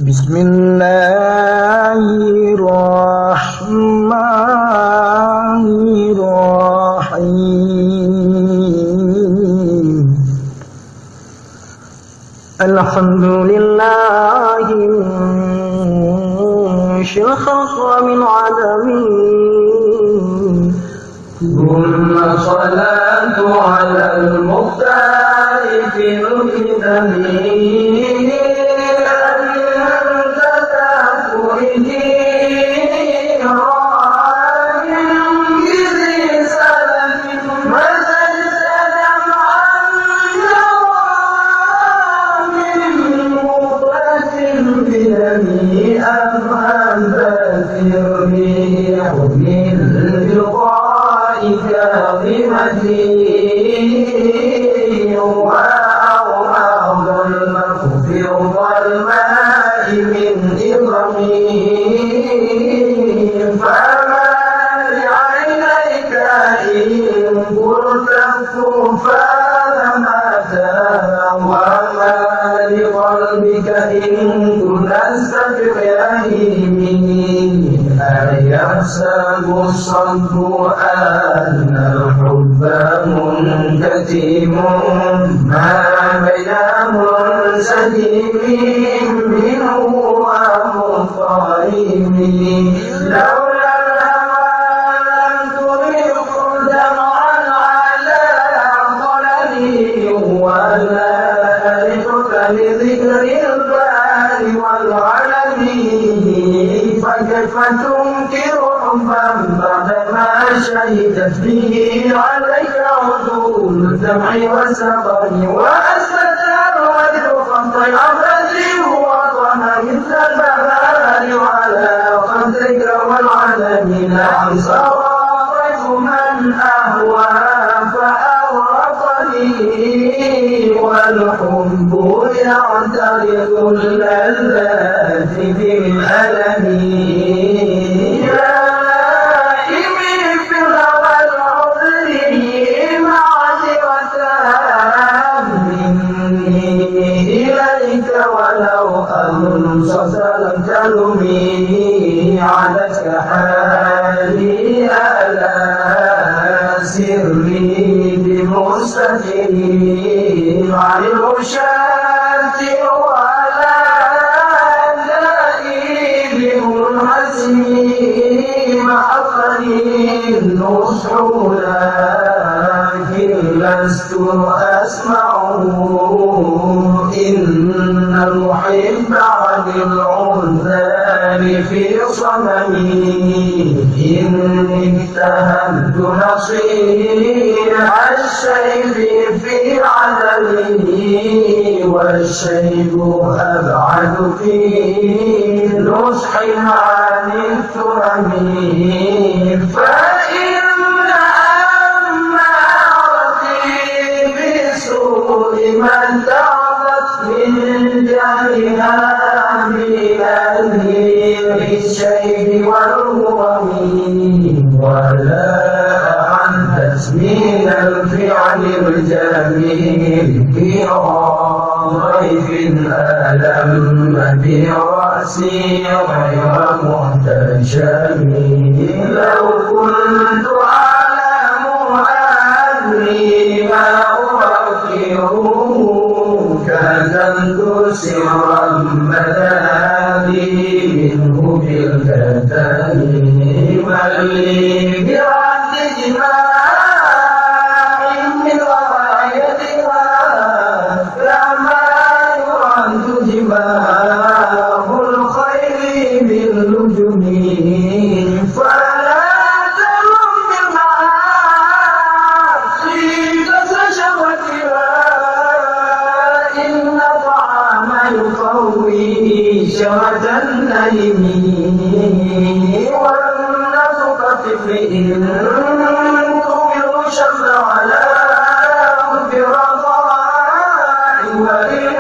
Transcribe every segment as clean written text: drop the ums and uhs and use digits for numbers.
Bismillahirrahmanirrahim. Alhamdulillahi munshil khalqa min adamin. Thumma salatu ala al-mukhtar fil qidami. يحسب الصدر أن الحب منكتم ما بين منسجم منه ومضطرم لولا الأمان تريق دمعا على ظلمي ولا أرقك لذكر البال والعلم فكيف تنكر حبا بعدما شهدت به عليك عدول الدمع والسفر وأسفت الوجه خط العبد وطن مثل البهار على قدرك والعالم نعم صوابت من أهوى فأورطني والحب يعترض اللذات بالألم لم تلومي عدتك حالي ألا سري بمستثير عن الرشاد ولا دائم منحسم محقني النصح لكن لست أسمعه إن المحب عن العذاب في صممي إني اتهمت نصيح الشيخ في عدمه والشيب أبعد في نصح عن التهم فإن أمارتي بسوء من تعبت من جهلها بأهل الشيب والهرم ولا عن تسمين الفعل الجميل في ضيف ألم برأسي غير محتشم لو كنت أعلم أني ما أفكره كتمت سرا مذابي منه بالكتم من لي برد جماع من غايتها كما يرد جماع الخير بالنجم فلا تلم بالمعاصي كشهوتها إن طعام يقوي شهوة النيم والنفق في إن تبر شمل على برضاء وإن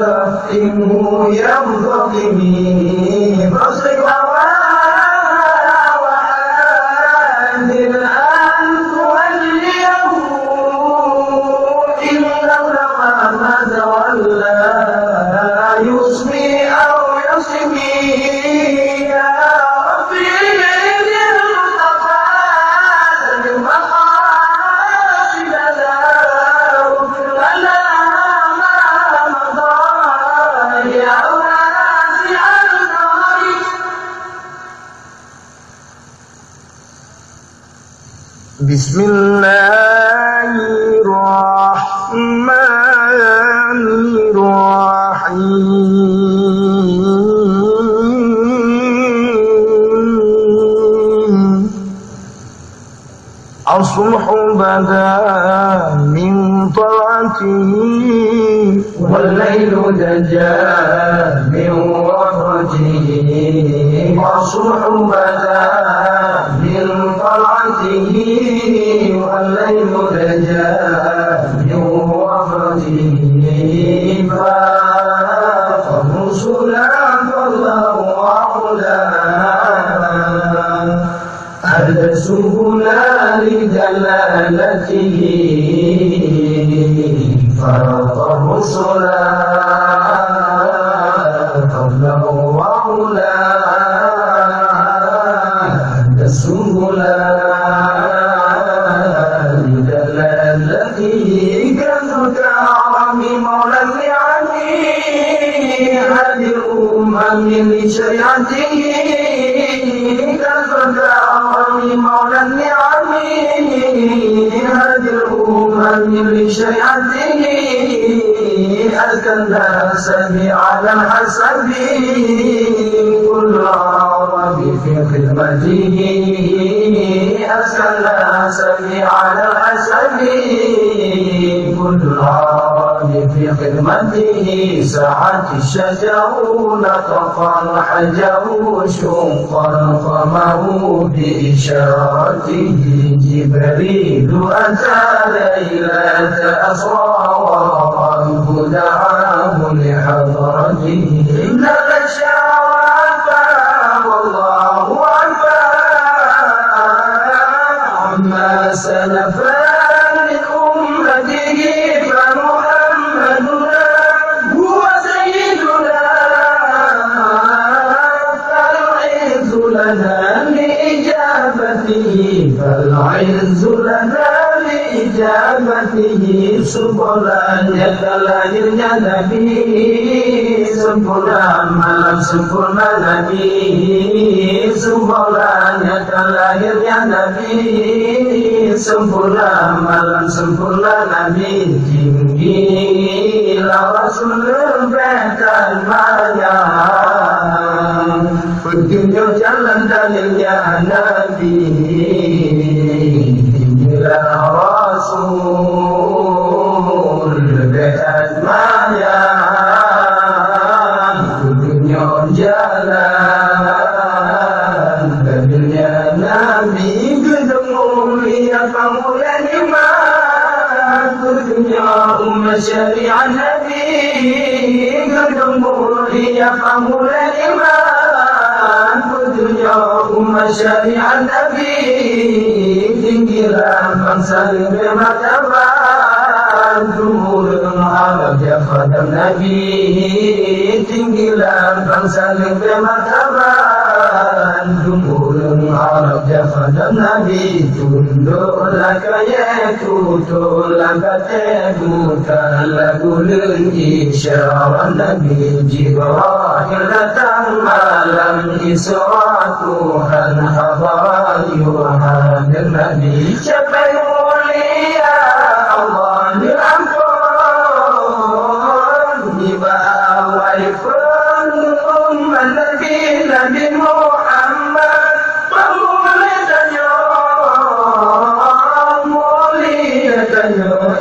تفتنه ينفضني فاصرف هواها وحاذر أن توليه إن لما تولى يسمي أو يسمي يا ربي للمتقال المقاصد لا اغفر لنا ما مضى يا واسع النار. بسم الله الرحمن الرحيم الصبح بدا من طلعته والليل دجى من وفرته الصبح بدا من طلعته والليل دجى من وفرته فاق رسلا فالله أعلى هدى سبلا لدلالته فاق رسلا فالله أعلى هدى سبلا لدلالته كالذكرام مولى النعم هدي الأمم لشريعته كالذكرام مولى النعم هدي الأمم لشريعته أزكى الناس على الحسب كل عرب في خدمته أزكى الناس على الحسب كل عرب في خدمته ساعة الشجر نطق الحجر شق القمر بإشارته جبريل أتى ليلة أسرى والقلب دعاه لحضرته إنك الشرفا والله عفا عما سلفا من أمته فمحمدنا هو سيدنا فالعز لنا لإجابته فالعز لنا لإجابته سبلا يتلاهر نبي سبلا ملك سبلا نبي سبلا يتلاهر نبي سبلا ملك سبلا نبي جنجيل رسول بيت المريم فالدنيا jalan dalilnya Nabi inilah Rasul berat syariat Nabi, gedung mulia pamula iman. Pujunya syariat Nabi, tinggilah bangsa bermartabat. Turun harap ya khadam Nabi, tinggilah bangsa bermartabat. Turun harap ya khadam Nabi, tunduklah kaya tutullah kata buta lagulun isyarat Nabi. Jibril datang malam Isra, Tuhan habar Yuhan Nabi. Siapa yang mulia Allah diampun, dibawai pengumuman Nabi Muhammad. Pemuliaannya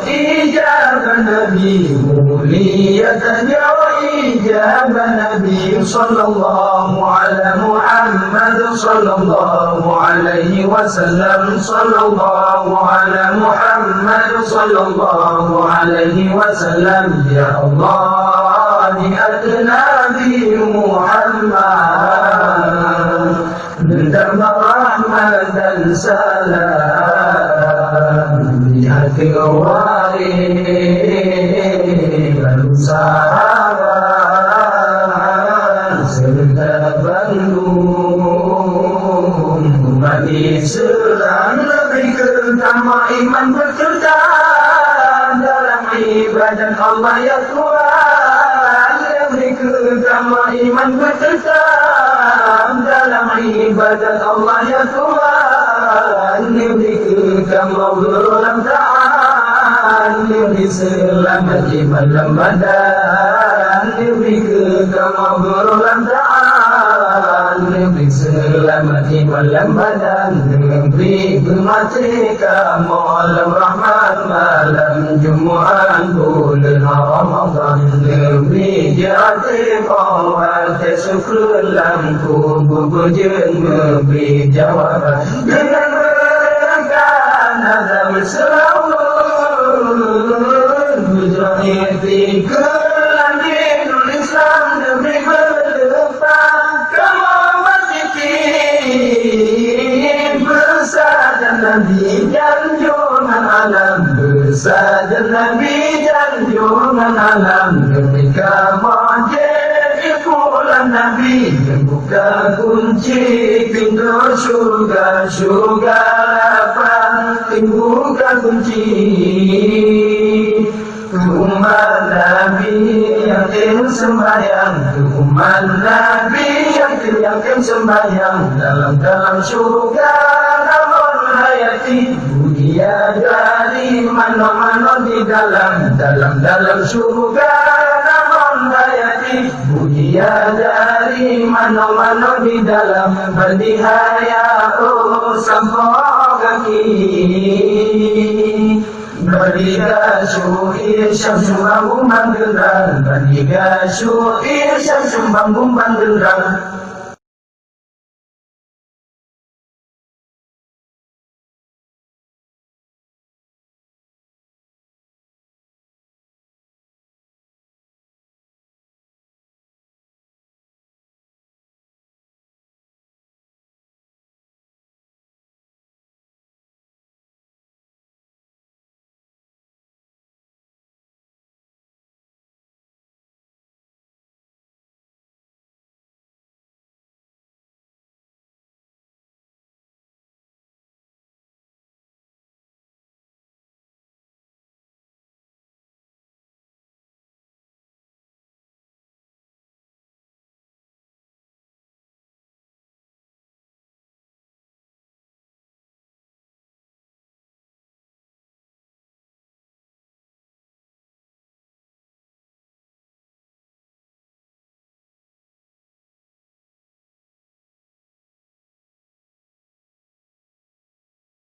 ijabah Nabi, muliaannya ijabah Nabi. Sallallahu ala Muhammad, sallallahu alaihi wasallam, sallallahu ala Muhammad, sallallahu alaihi wasallam. Ya Allah, di Nabi Muhammad, bentang rahmat dan salam di hati waris dan sahabat serta Bandung umat Islam. Lebih utama iman berserta dalam ibadat Allah ya Tuhan. Lebih utama iman berserta dalam ibadat Allah ya Tuhan. Lebih utama berulang ta'an, lebih selamat iman dan badan. Lebih utama berulang ta'an, lebih selamat iman dan badan. Lebih bermatika malam rahmat, malam Jumat bulan Ramadan. Lebih jati kawat syukur lampu bubujen memberi jawaban. Dengan berangkat nazar selalu berjaya ke langit Islam demi berdepan. Kamu masih bersama Nabi dan junjungan alam, bersama Nabi dan junjungan alam. Demi kamu jadi pulang Nabi yang buka kunci pintu surga, surga lapang buka kunci. Umat Nabi yang tim sembahyang, umat Nabi yang tim sembahyang, dalam surga namun hayati dunia dari mana-mana di dalam surga namun hayati dunia dari mana-mana di dalam. Berdihaya sampai kaki, Badiga syuhir syamsu bangun bangeran, Badiga syuhir syamsu bangun bangeran.